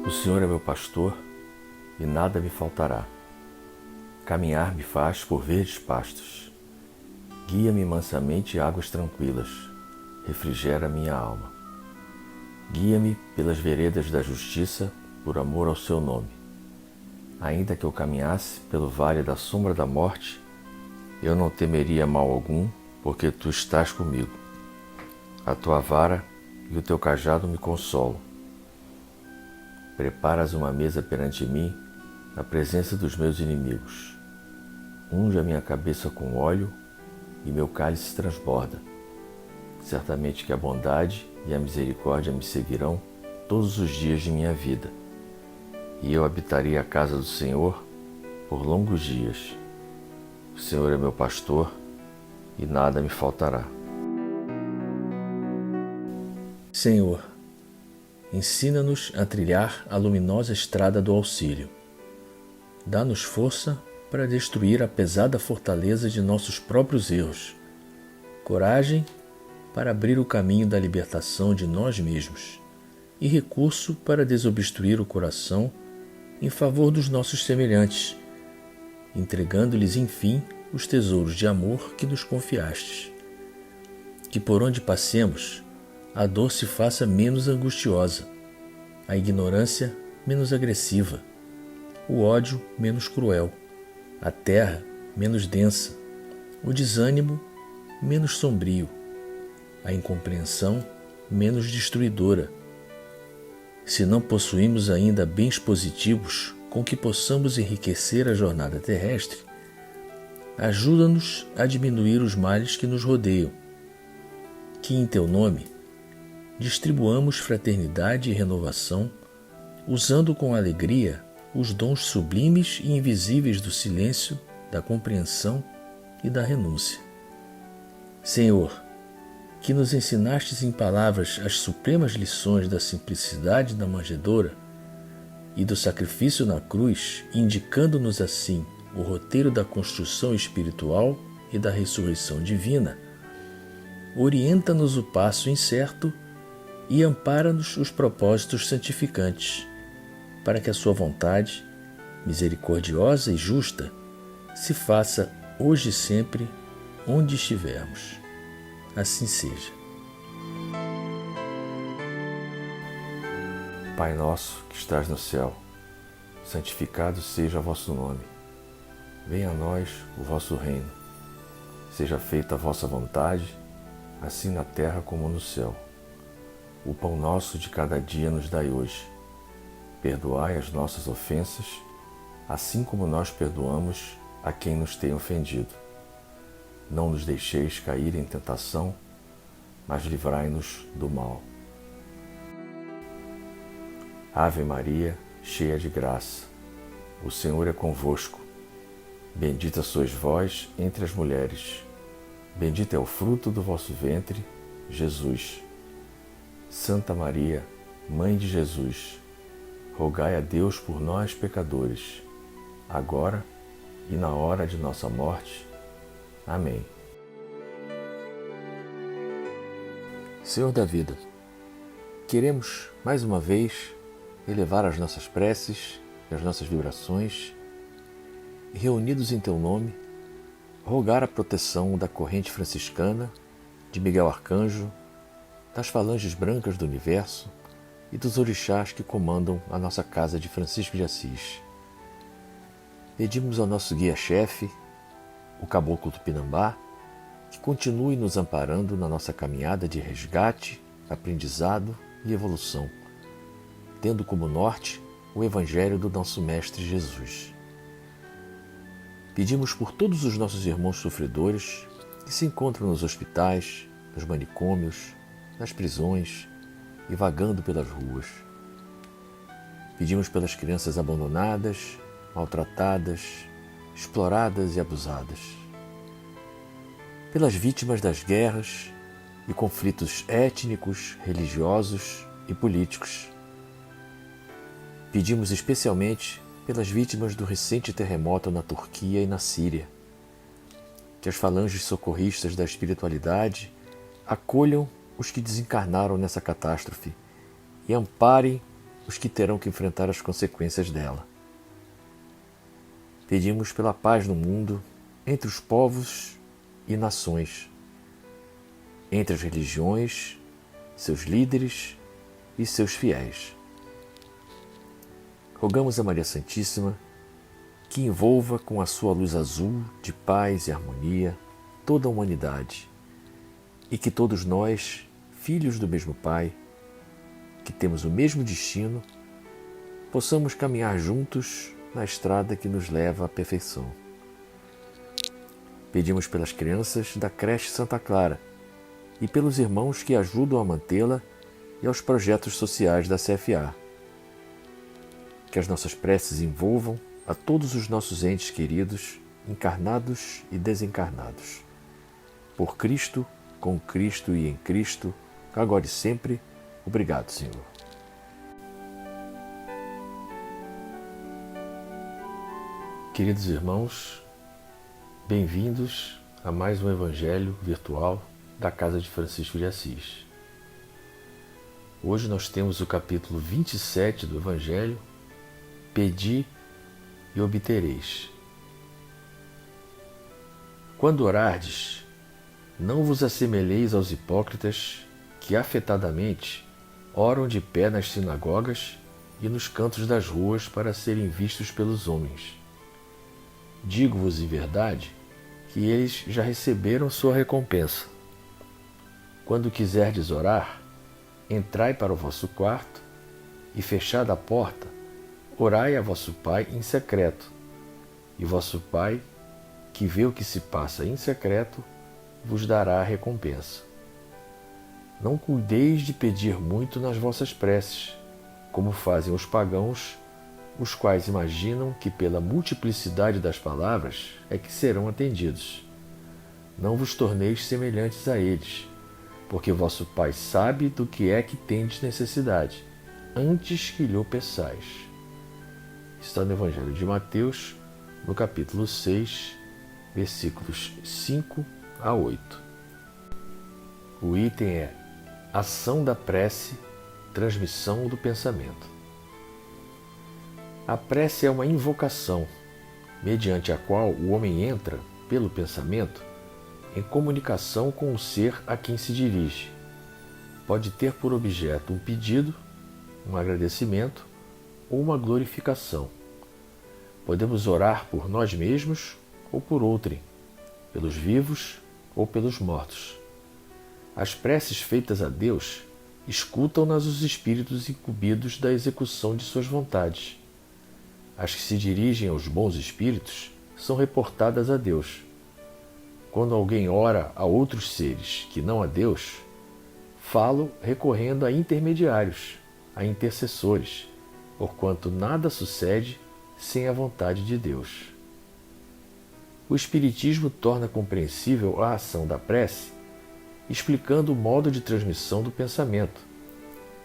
O Senhor é meu pastor e nada me faltará. Caminhar me faz por verdes pastos. Guia-me mansamente a águas tranquilas. Refrigera minha alma. Guia-me pelas veredas da justiça, por amor ao seu nome. Ainda que eu caminhasse pelo vale da sombra da morte, eu não temeria mal algum, porque tu estás comigo. A tua vara e o teu cajado me consolam. Preparas uma mesa perante mim, na presença dos meus inimigos. Unge a minha cabeça com óleo e meu cálice transborda. Certamente que a bondade e a misericórdia me seguirão todos os dias de minha vida, e eu habitarei a casa do Senhor por longos dias. O Senhor é meu pastor e nada me faltará. Senhor, ensina-nos a trilhar a luminosa estrada do auxílio. Dá-nos força para destruir a pesada fortaleza de nossos próprios erros, coragem para abrir o caminho da libertação de nós mesmos e recurso para desobstruir o coração em favor dos nossos semelhantes, entregando-lhes, enfim, os tesouros de amor que nos confiastes. Que por onde passemos, a dor se faça menos angustiosa, a ignorância menos agressiva, o ódio menos cruel, a terra menos densa, o desânimo menos sombrio, a incompreensão menos destruidora. Se não possuímos ainda bens positivos com que possamos enriquecer a jornada terrestre, ajuda-nos a diminuir os males que nos rodeiam. Que em teu nome distribuamos fraternidade e renovação, usando com alegria os dons sublimes e invisíveis do silêncio, da compreensão e da renúncia. Senhor, que nos ensinastes em palavras as supremas lições da simplicidade da manjedoura e do sacrifício na cruz, indicando-nos assim o roteiro da construção espiritual e da ressurreição divina, orienta-nos o passo incerto e ampara-nos os propósitos santificantes, para que a sua vontade, misericordiosa e justa, se faça hoje e sempre onde estivermos. Assim seja. Pai nosso que estás no céu, santificado seja o vosso nome. Venha a nós o vosso reino. Seja feita a vossa vontade, assim na terra como no céu. O pão nosso de cada dia nos dai hoje. Perdoai as nossas ofensas, assim como nós perdoamos a quem nos tem ofendido. Não nos deixeis cair em tentação, mas livrai-nos do mal. Ave Maria, cheia de graça, o Senhor é convosco. Bendita sois vós entre as mulheres. Bendito é o fruto do vosso ventre, Jesus. Santa Maria, Mãe de Jesus, rogai a Deus por nós, pecadores, agora e na hora de nossa morte. Amém. Senhor da vida, queremos mais uma vez elevar as nossas preces e as nossas vibrações e, reunidos em teu nome, rogar a proteção da corrente franciscana, de Miguel Arcanjo, das falanges brancas do universo e dos orixás que comandam a nossa casa de Francisco de Assis. Pedimos ao nosso guia-chefe, o Caboclo Tupinambá, que continue nos amparando na nossa caminhada de resgate, aprendizado e evolução, tendo como norte o Evangelho do nosso Mestre Jesus. Pedimos por todos os nossos irmãos sofredores que se encontram nos hospitais, nos manicômios, nas prisões e vagando pelas ruas. Pedimos pelas crianças abandonadas, maltratadas, exploradas e abusadas. Pelas vítimas das guerras e conflitos étnicos, religiosos e políticos. Pedimos especialmente pelas vítimas do recente terremoto na Turquia e na Síria. Que as falanges socorristas da espiritualidade acolham os que desencarnaram nessa catástrofe e amparem os que terão que enfrentar as consequências dela. Pedimos pela paz no mundo, entre os povos e nações, entre as religiões, seus líderes e seus fiéis. Rogamos a Maria Santíssima que envolva com a sua luz azul de paz e harmonia toda a humanidade e que todos nós, filhos do mesmo Pai, que temos o mesmo destino, possamos caminhar juntos na estrada que nos leva à perfeição. Pedimos pelas crianças da creche Santa Clara e pelos irmãos que ajudam a mantê-la e aos projetos sociais da CFA. Que as nossas preces envolvam a todos os nossos entes queridos, encarnados e desencarnados. Por Cristo, com Cristo e em Cristo, agora e sempre. Obrigado, Senhor. Queridos irmãos, bem-vindos a mais um Evangelho virtual da Casa de Francisco de Assis. Hoje nós temos o capítulo 27 do Evangelho, Pedi e obtereis. Quando orardes, não vos assemelheis aos hipócritas que afetadamente oram de pé nas sinagogas e nos cantos das ruas para serem vistos pelos homens. Digo-vos em verdade que eles já receberam sua recompensa. Quando quiserdes orar, entrai para o vosso quarto e, fechada a porta, orai a vosso Pai em secreto, e vosso Pai, que vê o que se passa em secreto, vos dará a recompensa. Não cuideis de pedir muito nas vossas preces, como fazem os pagãos, os quais imaginam que pela multiplicidade das palavras é que serão atendidos. Não vos torneis semelhantes a eles, porque vosso Pai sabe do que é que tendes necessidade, antes que lhe o peçais. Está no Evangelho de Mateus, no capítulo 6, versículos 5 a 8. O item é ação da prece, transmissão do pensamento. A prece é uma invocação, mediante a qual o homem entra, pelo pensamento, em comunicação com o ser a quem se dirige. Pode ter por objeto um pedido, um agradecimento ou uma glorificação. Podemos orar por nós mesmos ou por outrem, pelos vivos ou pelos mortos. As preces feitas a Deus escutam-nas os espíritos incumbidos da execução de suas vontades. As que se dirigem aos bons espíritos são reportadas a Deus. Quando alguém ora a outros seres que não a Deus, falo recorrendo a intermediários, a intercessores, porquanto nada sucede sem a vontade de Deus. O Espiritismo torna compreensível a ação da prece, explicando o modo de transmissão do pensamento,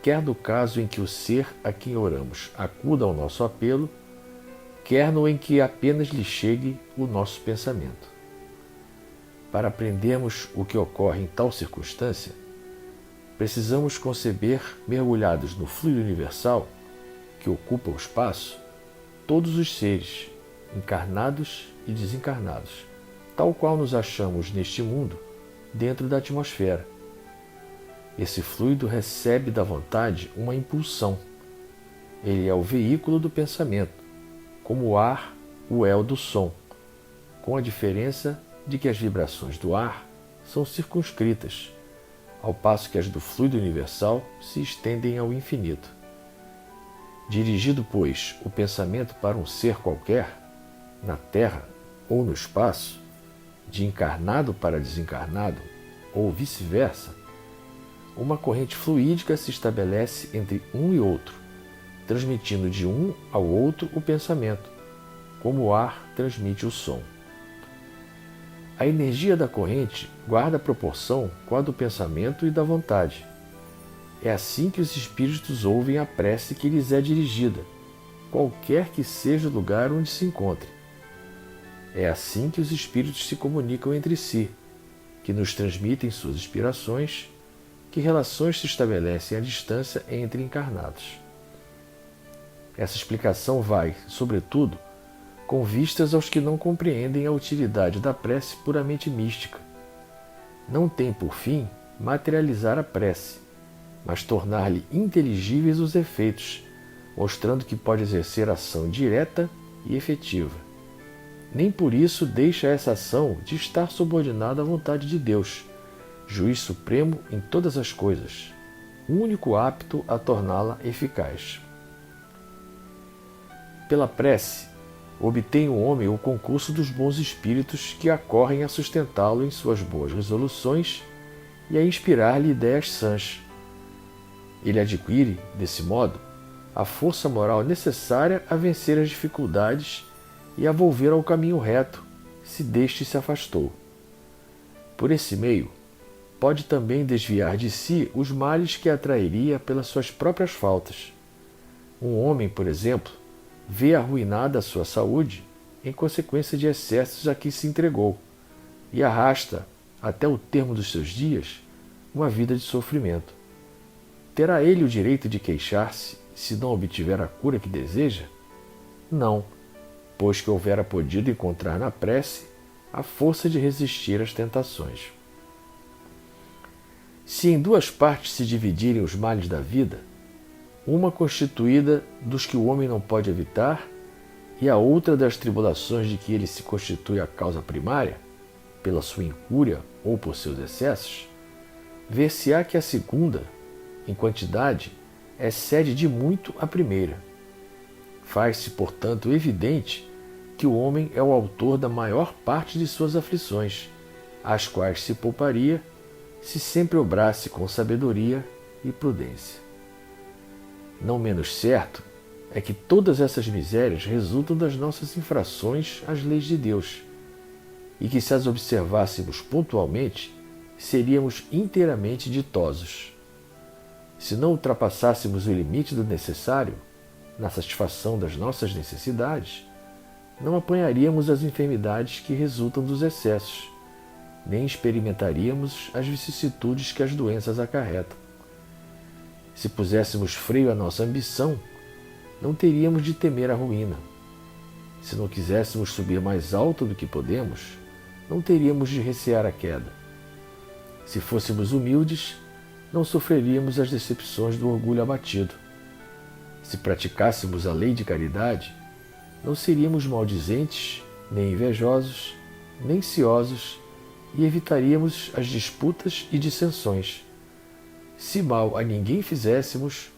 quer no caso em que o ser a quem oramos acuda ao nosso apelo, quer no em que apenas lhe chegue o nosso pensamento. Para aprendermos o que ocorre em tal circunstância, precisamos conceber, mergulhados no fluido universal que ocupa o espaço, todos os seres, encarnados e desencarnados, tal qual nos achamos neste mundo, dentro da atmosfera. Esse fluido recebe da vontade uma impulsão. Ele é o veículo do pensamento, como o ar o é o do som, com a diferença de que as vibrações do ar são circunscritas, ao passo que as do fluido universal se estendem ao infinito. Dirigido, pois, o pensamento para um ser qualquer, na Terra ou no espaço, de encarnado para desencarnado, ou vice-versa, uma corrente fluídica se estabelece entre um e outro, transmitindo de um ao outro o pensamento, como o ar transmite o som. A energia da corrente guarda proporção com a do pensamento e da vontade. É assim que os espíritos ouvem a prece que lhes é dirigida, qualquer que seja o lugar onde se encontre. É assim que os espíritos se comunicam entre si, que nos transmitem suas inspirações, que relações se estabelecem à distância entre encarnados. Essa explicação vai, sobretudo, com vistas aos que não compreendem a utilidade da prece puramente mística. Não tem por fim materializar a prece, mas tornar-lhe inteligíveis os efeitos, mostrando que pode exercer ação direta e efetiva. Nem por isso deixa essa ação de estar subordinada à vontade de Deus, juiz supremo em todas as coisas, o único apto a torná-la eficaz. Pela prece, obtém o homem o concurso dos bons espíritos que acorrem a sustentá-lo em suas boas resoluções e a inspirar-lhe ideias sãs. Ele adquire, desse modo, a força moral necessária a vencer as dificuldades e a volver ao caminho reto, se deste se afastou. Por esse meio, pode também desviar de si os males que atrairia pelas suas próprias faltas. Um homem, por exemplo, vê arruinada a sua saúde em consequência de excessos a que se entregou e arrasta, até o termo dos seus dias, uma vida de sofrimento. Terá ele o direito de queixar-se se não obtiver a cura que deseja? Não, pois que houvera podido encontrar na prece a força de resistir às tentações. Se em duas partes se dividirem os males da vida, uma constituída dos que o homem não pode evitar e a outra das tribulações de que ele se constitui a causa primária, pela sua incúria ou por seus excessos, ver-se-á que a segunda, em quantidade, excede de muito a primeira. Faz-se, portanto, evidente que o homem é o autor da maior parte de suas aflições, às quais se pouparia se sempre obrasse com sabedoria e prudência. Não menos certo é que todas essas misérias resultam das nossas infrações às leis de Deus, e que se as observássemos pontualmente, seríamos inteiramente ditosos. Se não ultrapassássemos o limite do necessário, na satisfação das nossas necessidades, não apanharíamos as enfermidades que resultam dos excessos, nem experimentaríamos as vicissitudes que as doenças acarretam. Se puséssemos freio à nossa ambição, não teríamos de temer a ruína. Se não quiséssemos subir mais alto do que podemos, não teríamos de recear a queda. Se fôssemos humildes, não sofreríamos as decepções do orgulho abatido. Se praticássemos a lei de caridade, não seríamos maldizentes, nem invejosos, nem ciosos, e evitaríamos as disputas e dissensões. Se mal a ninguém fizéssemos,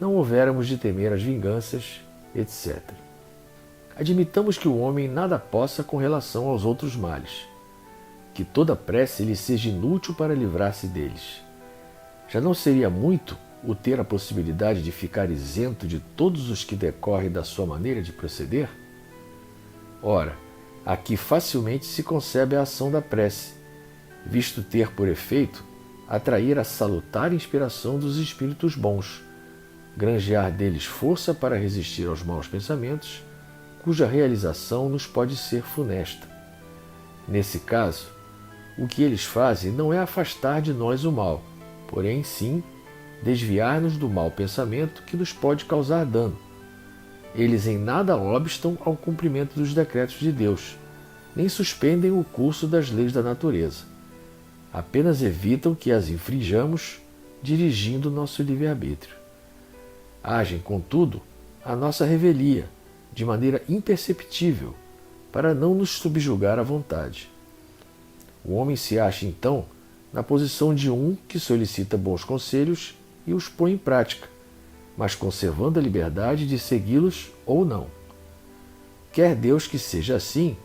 não houvéramos de temer as vinganças, etc. Admitamos que o homem nada possa com relação aos outros males, que toda prece lhe seja inútil para livrar-se deles. Já não seria muito o ter a possibilidade de ficar isento de todos os que decorrem da sua maneira de proceder? Ora, aqui facilmente se concebe a ação da prece, visto ter por efeito atrair a salutar inspiração dos espíritos bons, granjear deles força para resistir aos maus pensamentos, cuja realização nos pode ser funesta. Nesse caso, o que eles fazem não é afastar de nós o mal, porém sim desviar-nos do mau pensamento que nos pode causar dano. Eles em nada obstam ao cumprimento dos decretos de Deus, nem suspendem o curso das leis da natureza. Apenas evitam que as infringamos, dirigindo nosso livre-arbítrio. Agem, contudo, a nossa revelia, de maneira imperceptível, para não nos subjugar à vontade. O homem se acha, então, na posição de um que solicita bons conselhos e os põe em prática, mas conservando a liberdade de segui-los ou não. Quer Deus que seja assim,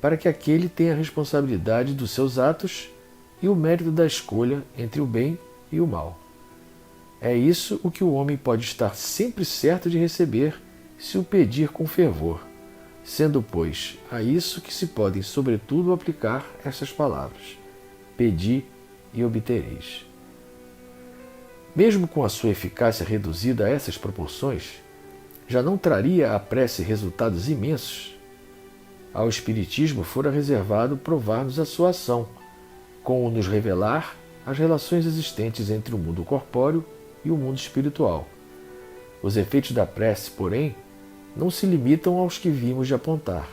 para que aquele tenha a responsabilidade dos seus atos e o mérito da escolha entre o bem e o mal. É isso o que o homem pode estar sempre certo de receber se o pedir com fervor, sendo, pois, a isso que se podem sobretudo aplicar estas palavras: pedi e obtereis. Mesmo com a sua eficácia reduzida a essas proporções, já não traria a prece resultados imensos? Ao Espiritismo fora reservado provar-nos a sua ação, com o nos revelar as relações existentes entre o mundo corpóreo e o mundo espiritual. Os efeitos da prece, porém, não se limitam aos que vimos de apontar.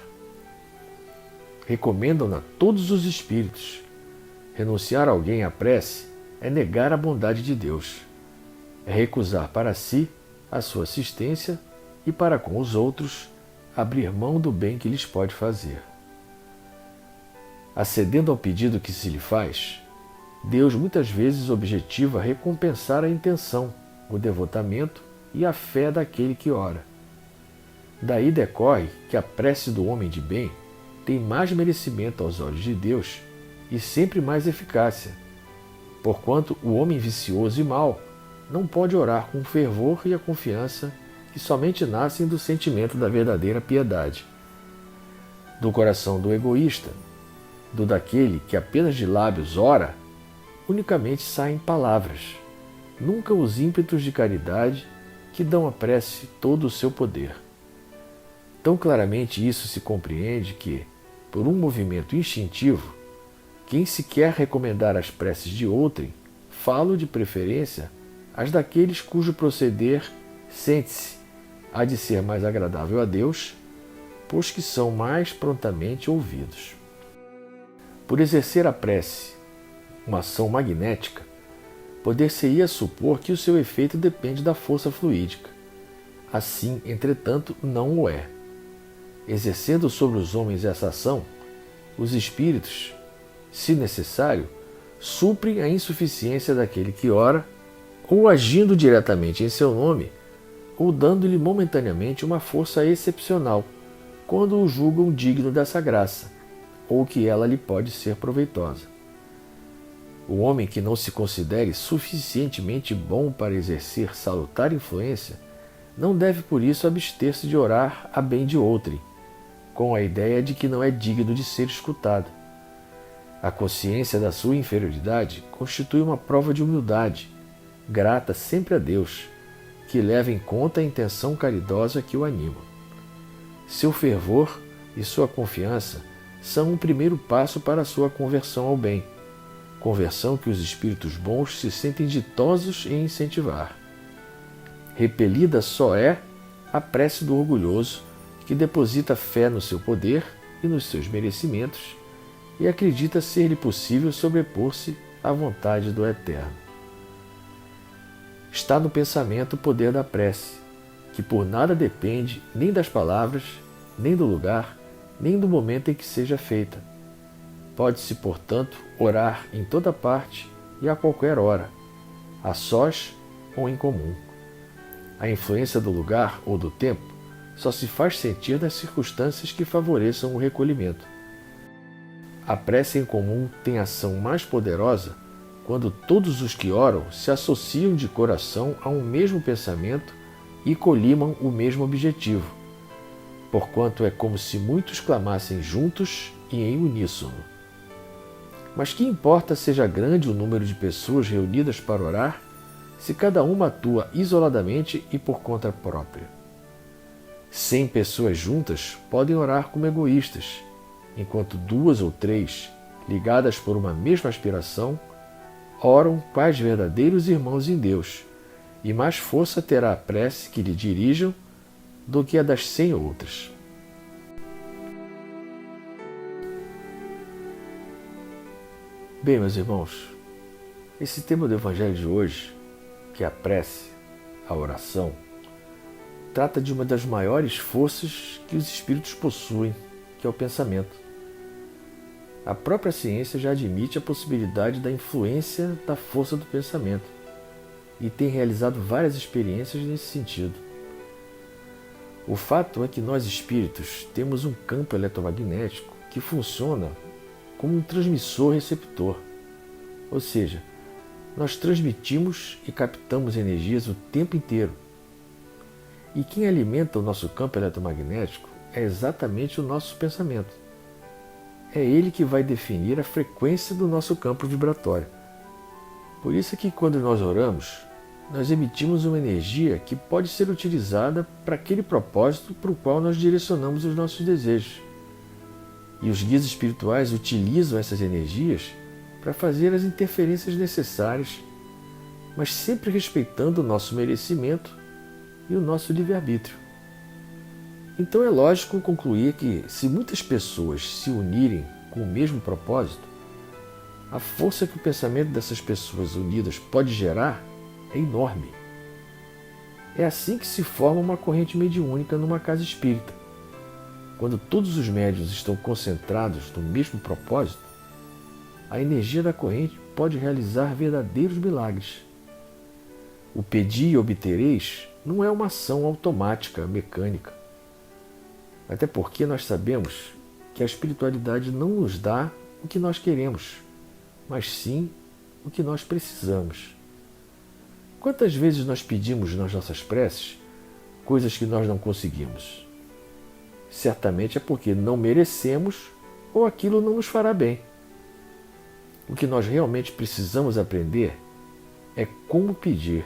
Recomendam-na todos os espíritos. Renunciar alguém à prece é negar a bondade de Deus. É recusar para si a sua assistência e para com os outros abrir mão do bem que lhes pode fazer. Acedendo ao pedido que se lhe faz, Deus muitas vezes objetiva recompensar a intenção, o devotamento e a fé daquele que ora. Daí decorre que a prece do homem de bem tem mais merecimento aos olhos de Deus e sempre mais eficácia, porquanto o homem vicioso e mau não pode orar com o fervor e a confiança que somente nascem do sentimento da verdadeira piedade. Do coração do egoísta, do daquele que apenas de lábios ora, unicamente saem palavras, nunca os ímpetos de caridade que dão à prece todo o seu poder. Tão claramente isso se compreende que, por um movimento instintivo, quem se quer recomendar as preces de outrem, falo de preferência as daqueles cujo proceder sente-se há de ser mais agradável a Deus, pois que são mais prontamente ouvidos. Por exercer a prece uma ação magnética, poder-se-ia supor que o seu efeito depende da força fluídica. Assim, entretanto, não o é. Exercendo sobre os homens essa ação, os espíritos, se necessário, suprem a insuficiência daquele que ora, ou agindo diretamente em seu nome, ou dando-lhe momentaneamente uma força excepcional, quando o julgam digno dessa graça, ou que ela lhe pode ser proveitosa. O homem que não se considere suficientemente bom para exercer salutar influência, não deve por isso abster-se de orar a bem de outrem, com a ideia de que não é digno de ser escutado. A consciência da sua inferioridade constitui uma prova de humildade, grata sempre a Deus, que leva em conta a intenção caridosa que o anima. Seu fervor e sua confiança são um primeiro passo para a sua conversão ao bem, conversão que os espíritos bons se sentem ditosos em incentivar. Repelida só é a prece do orgulhoso, que deposita fé no seu poder e nos seus merecimentos e acredita ser-lhe possível sobrepor-se à vontade do Eterno. Está no pensamento o poder da prece, que por nada depende nem das palavras, nem do lugar, nem do momento em que seja feita. Pode-se, portanto, orar em toda parte e a qualquer hora, a sós ou em comum. A influência do lugar ou do tempo só se faz sentir nas circunstâncias que favoreçam o recolhimento. A prece em comum tem ação mais poderosa quando todos os que oram se associam de coração a um mesmo pensamento e colimam o mesmo objetivo, porquanto é como se muitos clamassem juntos e em uníssono. Mas que importa seja grande o número de pessoas reunidas para orar, se cada uma atua isoladamente e por conta própria? 100 pessoas juntas podem orar como egoístas, enquanto 2 ou 3, ligadas por uma mesma aspiração, oram quais verdadeiros irmãos em Deus, e mais força terá a prece que lhe dirijam do que a das 100 outras. Bem, meus irmãos, esse tema do Evangelho de hoje, que é a prece, a oração, trata de uma das maiores forças que os espíritos possuem, que é o pensamento. A própria ciência já admite a possibilidade da influência da força do pensamento e tem realizado várias experiências nesse sentido. O fato é que nós espíritos temos um campo eletromagnético que funciona como um transmissor-receptor, ou seja, nós transmitimos e captamos energias o tempo inteiro. E quem alimenta o nosso campo eletromagnético é exatamente o nosso pensamento. É ele que vai definir a frequência do nosso campo vibratório. Por isso é que quando nós oramos, nós emitimos uma energia que pode ser utilizada para aquele propósito para o qual nós direcionamos os nossos desejos. E os guias espirituais utilizam essas energias para fazer as interferências necessárias, mas sempre respeitando o nosso merecimento e o nosso livre-arbítrio. Então é lógico concluir que, se muitas pessoas se unirem com o mesmo propósito, a força que o pensamento dessas pessoas unidas pode gerar é enorme. É assim que se forma uma corrente mediúnica numa casa espírita. Quando todos os médiuns estão concentrados no mesmo propósito, a energia da corrente pode realizar verdadeiros milagres. O pedir e obtereis não é uma ação automática, mecânica. Até porque nós sabemos que a espiritualidade não nos dá o que nós queremos, mas sim o que nós precisamos. Quantas vezes nós pedimos nas nossas preces coisas que nós não conseguimos? Certamente é porque não merecemos ou aquilo não nos fará bem. O que nós realmente precisamos aprender é como pedir.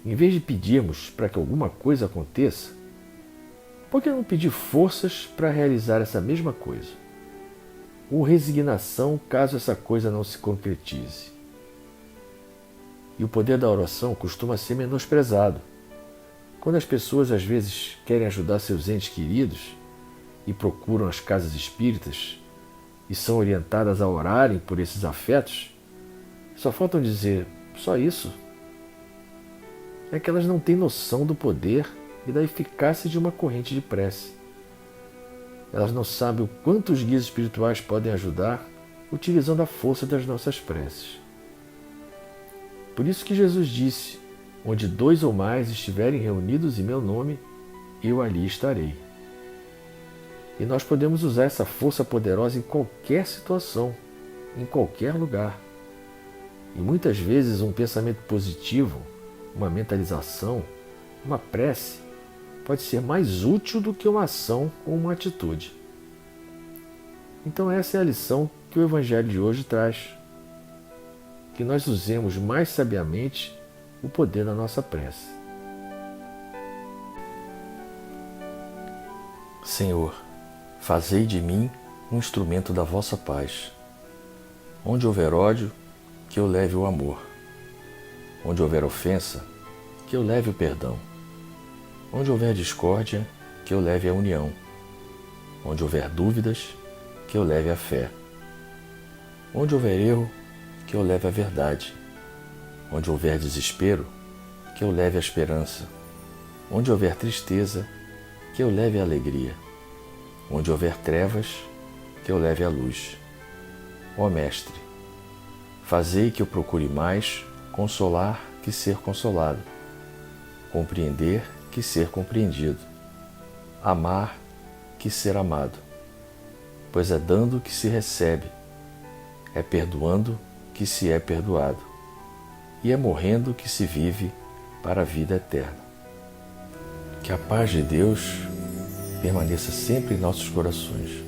Em vez de pedirmos para que alguma coisa aconteça, por que não pedir forças para realizar essa mesma coisa? Ou resignação caso essa coisa não se concretize? E o poder da oração costuma ser menosprezado. Quando as pessoas às vezes querem ajudar seus entes queridos e procuram as casas espíritas e são orientadas a orarem por esses afetos, só faltam dizer só isso. É que elas não têm noção do poder e da eficácia de uma corrente de prece. Elas não sabem o quanto os guias espirituais podem ajudar utilizando a força das nossas preces. Por isso que Jesus disse: onde 2 ou mais estiverem reunidos em meu nome, eu ali estarei. E nós podemos usar essa força poderosa em qualquer situação, em qualquer lugar. E muitas vezes um pensamento positivo, uma mentalização, uma prece, pode ser mais útil do que uma ação ou uma atitude. Então essa é a lição que o Evangelho de hoje traz. Que nós usemos mais sabiamente o poder da nossa prece. Senhor, fazei de mim um instrumento da vossa paz. Onde houver ódio, que eu leve o amor. Onde houver ofensa, que eu leve o perdão. Onde houver discórdia, que eu leve a união. Onde houver dúvidas, que eu leve a fé. Onde houver erro, que eu leve a verdade. Onde houver desespero, que eu leve a esperança. Onde houver tristeza, que eu leve a alegria. Onde houver trevas, que eu leve a luz. Ó Mestre, fazei que eu procure mais consolar que ser consolado, compreender que ser compreendido, amar que ser amado, pois é dando que se recebe, é perdoando que se é perdoado, e é morrendo que se vive para a vida eterna. Que a paz de Deus permaneça sempre em nossos corações.